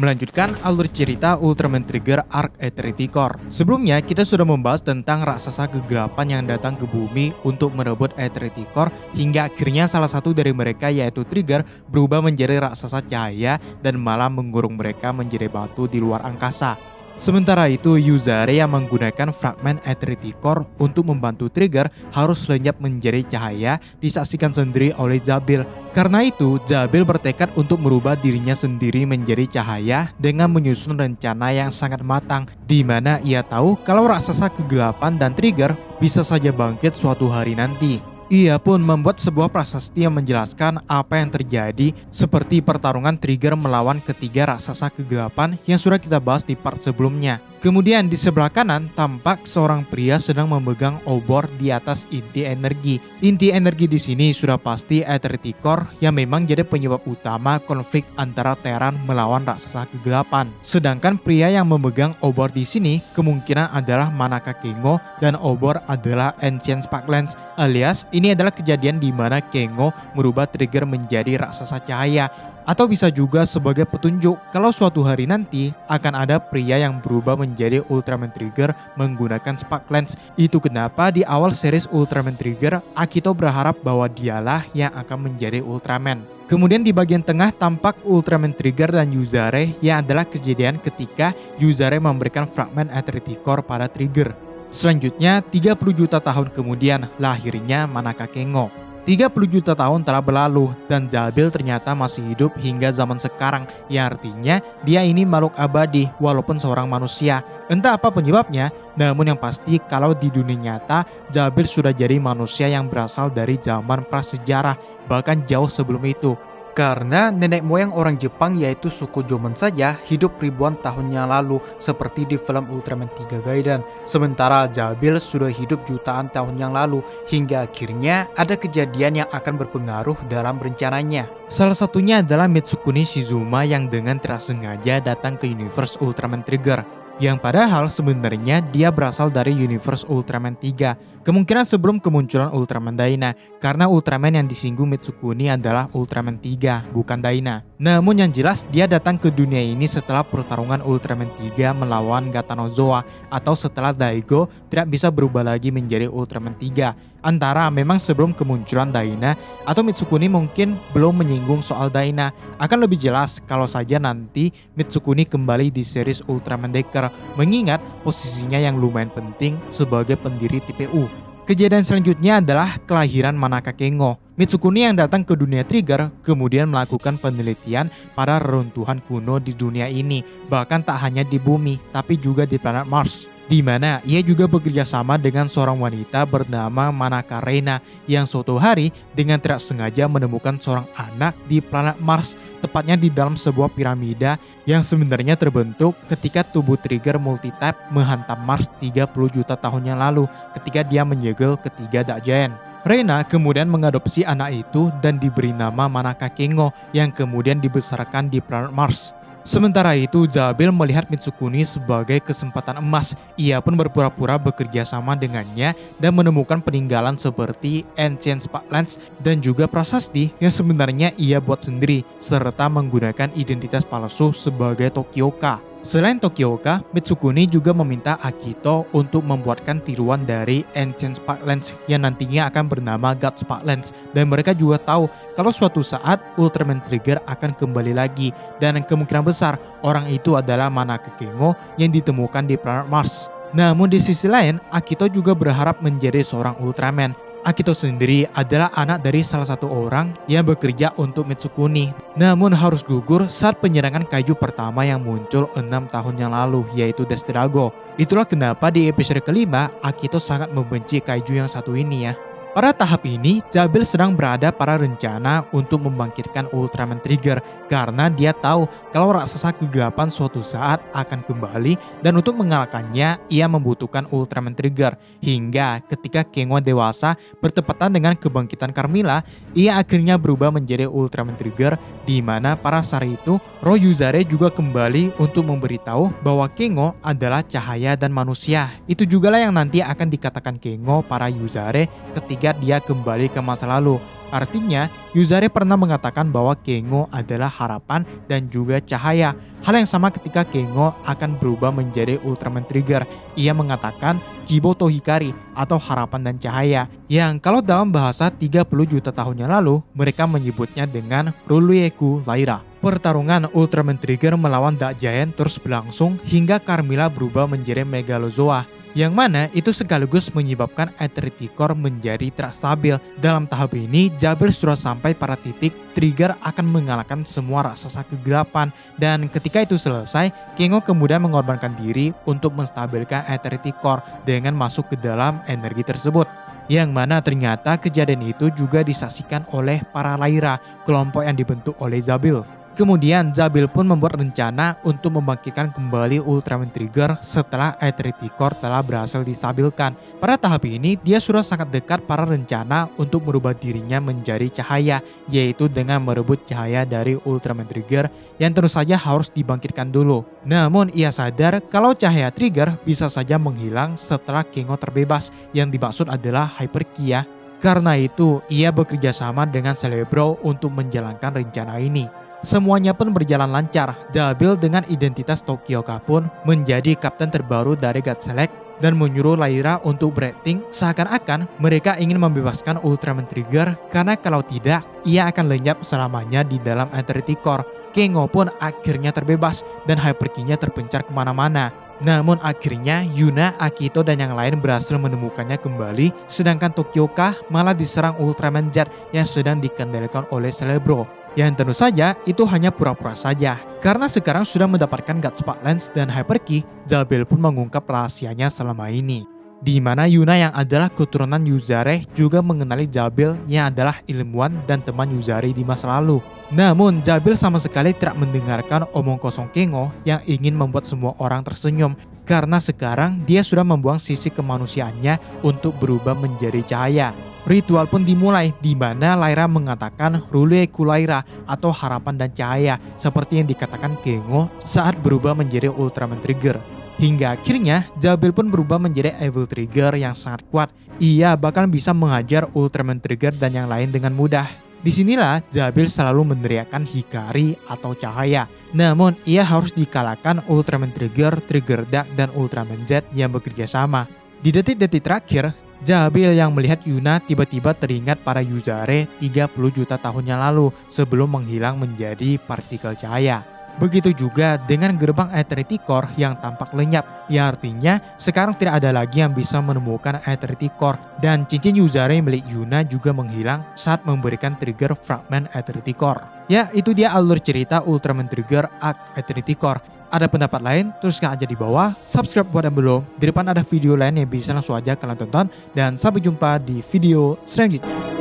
melanjutkan alur cerita Ultraman Trigger Arc Eternity Core. Sebelumnya kita sudah membahas tentang raksasa kegelapan yang datang ke bumi untuk merebut Eternity Core hingga akhirnya salah satu dari mereka yaitu Trigger berubah menjadi raksasa cahaya dan malah mengurung mereka menjadi batu di luar angkasa. Sementara itu, Yuzare yang menggunakan fragmen Eternity Core untuk membantu Trigger harus lenyap menjadi cahaya disaksikan sendiri oleh Zabil. Karena itu, Zabil bertekad untuk merubah dirinya sendiri menjadi cahaya dengan menyusun rencana yang sangat matang, di mana ia tahu kalau raksasa kegelapan dan Trigger bisa saja bangkit suatu hari nanti. Ia pun membuat sebuah prasasti yang menjelaskan apa yang terjadi seperti pertarungan Trigger melawan ketiga raksasa kegelapan yang sudah kita bahas di part sebelumnya. Kemudian di sebelah kanan tampak seorang pria sedang memegang obor di atas inti energi. Inti energi di sini sudah pasti Eternity Core yang memang jadi penyebab utama konflik antara Terran melawan raksasa kegelapan. Sedangkan pria yang memegang obor di sini kemungkinan adalah Manaka Kengo dan obor adalah Ancient Sparklance, alias ini adalah kejadian di mana Kengo merubah Trigger menjadi raksasa cahaya. Atau bisa juga sebagai petunjuk kalau suatu hari nanti akan ada pria yang berubah menjadi Ultraman Trigger menggunakan Sparklance. Itu kenapa di awal series Ultraman Trigger, Akito berharap bahwa dialah yang akan menjadi Ultraman. Kemudian di bagian tengah tampak Ultraman Trigger dan Yuzare yang adalah kejadian ketika Yuzare memberikan fragmen Eternity Core pada Trigger. Selanjutnya 30 juta tahun kemudian lahirnya Manaka Kengo. 30 juta tahun telah berlalu dan Zabil ternyata masih hidup hingga zaman sekarang, yang artinya dia ini makhluk abadi walaupun seorang manusia. Entah apa penyebabnya, namun yang pasti kalau di dunia nyata Zabil sudah jadi manusia yang berasal dari zaman prasejarah, bahkan jauh sebelum itu. Karena nenek moyang orang Jepang yaitu suku Jomon saja hidup ribuan tahun yang lalu seperti di film Ultraman 3 Gaiden. Sementara Zabil sudah hidup jutaan tahun yang lalu hingga akhirnya ada kejadian yang akan berpengaruh dalam rencananya. Salah satunya adalah Mitsukuni Shizuma yang dengan tidak sengaja datang ke universe Ultraman Trigger. Yang padahal sebenarnya dia berasal dari universe Ultraman 3. Kemungkinan sebelum kemunculan Ultraman Daina, karena Ultraman yang disinggung Mitsukuni adalah Ultraman 3, bukan Daina. Namun yang jelas dia datang ke dunia ini setelah pertarungan Ultraman 3 melawan Gatanozoa, atau setelah Daigo tidak bisa berubah lagi menjadi Ultraman 3. Antara memang sebelum kemunculan Daina atau Mitsukuni mungkin belum menyinggung soal Daina. Akan lebih jelas kalau saja nanti Mitsukuni kembali di series Ultraman Decker, mengingat posisinya yang lumayan penting sebagai pendiri TPU. Kejadian selanjutnya adalah kelahiran Manaka Kengo. Mitsukuni yang datang ke dunia Trigger kemudian melakukan penelitian pada reruntuhan kuno di dunia ini, bahkan tak hanya di bumi tapi juga di planet Mars, di mana ia juga bekerja sama dengan seorang wanita bernama Manaka Reina yang suatu hari dengan tidak sengaja menemukan seorang anak di planet Mars, tepatnya di dalam sebuah piramida yang sebenarnya terbentuk ketika tubuh Trigger multitype menghantam Mars 30 juta tahun yang lalu ketika dia menyegel ketiga Dark Giant. Reina kemudian mengadopsi anak itu dan diberi nama Manaka Kengo yang kemudian dibesarkan di planet Mars. Sementara itu, Zabil melihat Mitsukuni sebagai kesempatan emas. Ia pun berpura-pura bekerja sama dengannya dan menemukan peninggalan seperti Ancient Sparklance dan juga prasasti yang sebenarnya ia buat sendiri, serta menggunakan identitas palsu sebagai Tokioka. Selain Tokioka, Mitsukuni juga meminta Akito untuk membuatkan tiruan dari Ancient Sparklance yang nantinya akan bernama God Sparklance, dan mereka juga tahu kalau suatu saat Ultraman Trigger akan kembali lagi, dan kemungkinan besar orang itu adalah Manaka Kengo yang ditemukan di planet Mars. Namun di sisi lain, Akito juga berharap menjadi seorang Ultraman. Akito sendiri adalah anak dari salah satu orang yang bekerja untuk Mitsukuni, namun harus gugur saat penyerangan kaiju pertama yang muncul 6 tahun yang lalu, yaitu Death Drago. Itulah kenapa di episode kelima Akito sangat membenci kaiju yang satu ini ya. Pada tahap ini, Zabil sedang berada pada rencana untuk membangkitkan Ultraman Trigger karena dia tahu kalau raksasa kegelapan suatu saat akan kembali, dan untuk mengalahkannya ia membutuhkan Ultraman Trigger. Hingga ketika Kengo dewasa bertepatan dengan kebangkitan Carmilla, ia akhirnya berubah menjadi Ultraman Trigger, di mana pada saat itu roh Yuzare juga kembali untuk memberitahu bahwa Kengo adalah cahaya dan manusia. Itu jugalah yang nanti akan dikatakan Kengo para Yuzare ketika dia kembali ke masa lalu. Artinya, Yuzare pernah mengatakan bahwa Kengo adalah harapan dan juga cahaya. Hal yang sama ketika Kengo akan berubah menjadi Ultraman Trigger. Ia mengatakan Kibo to Hikari atau harapan dan cahaya. Yang kalau dalam bahasa 30 juta tahun yang lalu, mereka menyebutnya dengan Rulyeku Laira. Pertarungan Ultraman Trigger melawan Dark Giant terus berlangsung hingga Carmilla berubah menjadi Megalozoa. Yang mana itu sekaligus menyebabkan Eternity Core menjadi tidak stabil. Dalam tahap ini, Jabil sudah sampai pada titik Trigger akan mengalahkan semua raksasa kegelapan. Dan ketika itu selesai, Kengo kemudian mengorbankan diri untuk menstabilkan Eternity Core dengan masuk ke dalam energi tersebut. Yang mana ternyata kejadian itu juga disaksikan oleh para Laira, kelompok yang dibentuk oleh Jabil. Kemudian Jabil pun membuat rencana untuk membangkitkan kembali Ultraman Trigger setelah Eternity Core telah berhasil distabilkan. Pada tahap ini dia sudah sangat dekat pada rencana untuk merubah dirinya menjadi cahaya, yaitu dengan merebut cahaya dari Ultraman Trigger yang tentu saja harus dibangkitkan dulu. Namun ia sadar kalau cahaya Trigger bisa saja menghilang setelah Kengo terbebas, yang dimaksud adalah Hyper Ki ya. Karena itu ia bekerja sama dengan Celebro untuk menjalankan rencana ini. Semuanya pun berjalan lancar. Jabil dengan identitas Tokioka pun menjadi kapten terbaru dari God Select dan menyuruh Laira untuk berakting seakan-akan mereka ingin membebaskan Ultraman Trigger, karena kalau tidak ia akan lenyap selamanya di dalam Eternity Core. Kengo pun akhirnya terbebas dan Hyper Ki-nya terpencar kemana-mana. Namun akhirnya Yuna, Akito dan yang lain berhasil menemukannya kembali, sedangkan Tokioka malah diserang Ultraman Z yang sedang dikendalikan oleh Celebro. Yang tentu saja itu hanya pura-pura saja, karena sekarang sudah mendapatkan God Spark Lens dan Hyper Ki. Jabil pun mengungkap rahasianya selama ini, di mana Yuna yang adalah keturunan Yuzare juga mengenali Jabil yang adalah ilmuwan dan teman Yuzare di masa lalu. Namun Jabil sama sekali tidak mendengarkan omong kosong Kengo yang ingin membuat semua orang tersenyum, karena sekarang dia sudah membuang sisi kemanusiaannya untuk berubah menjadi cahaya. Ritual pun dimulai, di mana Laira mengatakan Rulyeku Laira atau harapan dan cahaya, seperti yang dikatakan Kengo saat berubah menjadi Ultraman Trigger. Hingga akhirnya Jabil pun berubah menjadi Evil Trigger yang sangat kuat. Ia bahkan bisa menghajar Ultraman Trigger dan yang lain dengan mudah. Disinilah Jabil selalu meneriakkan Hikari atau cahaya. Namun ia harus dikalahkan Ultraman Trigger, Trigger Dark, dan Ultraman Z yang bekerja sama. Di detik-detik terakhir, Jabil yang melihat Yuna tiba-tiba teringat pada Yuzare 30 juta tahun yang lalu sebelum menghilang menjadi partikel cahaya. Begitu juga dengan gerbang Eternity Core yang tampak lenyap, yang artinya sekarang tidak ada lagi yang bisa menemukan Eternity Core, dan cincin Yuzare milik Yuna juga menghilang saat memberikan trigger fragmen Eternity Core. Ya, itu dia alur cerita Ultraman Trigger Arc Eternity Core. Ada pendapat lain? Tuliskan aja di bawah. Subscribe buat yang belum. Di depan ada video lain yang bisa langsung aja kalian tonton. Dan sampai jumpa di video selanjutnya.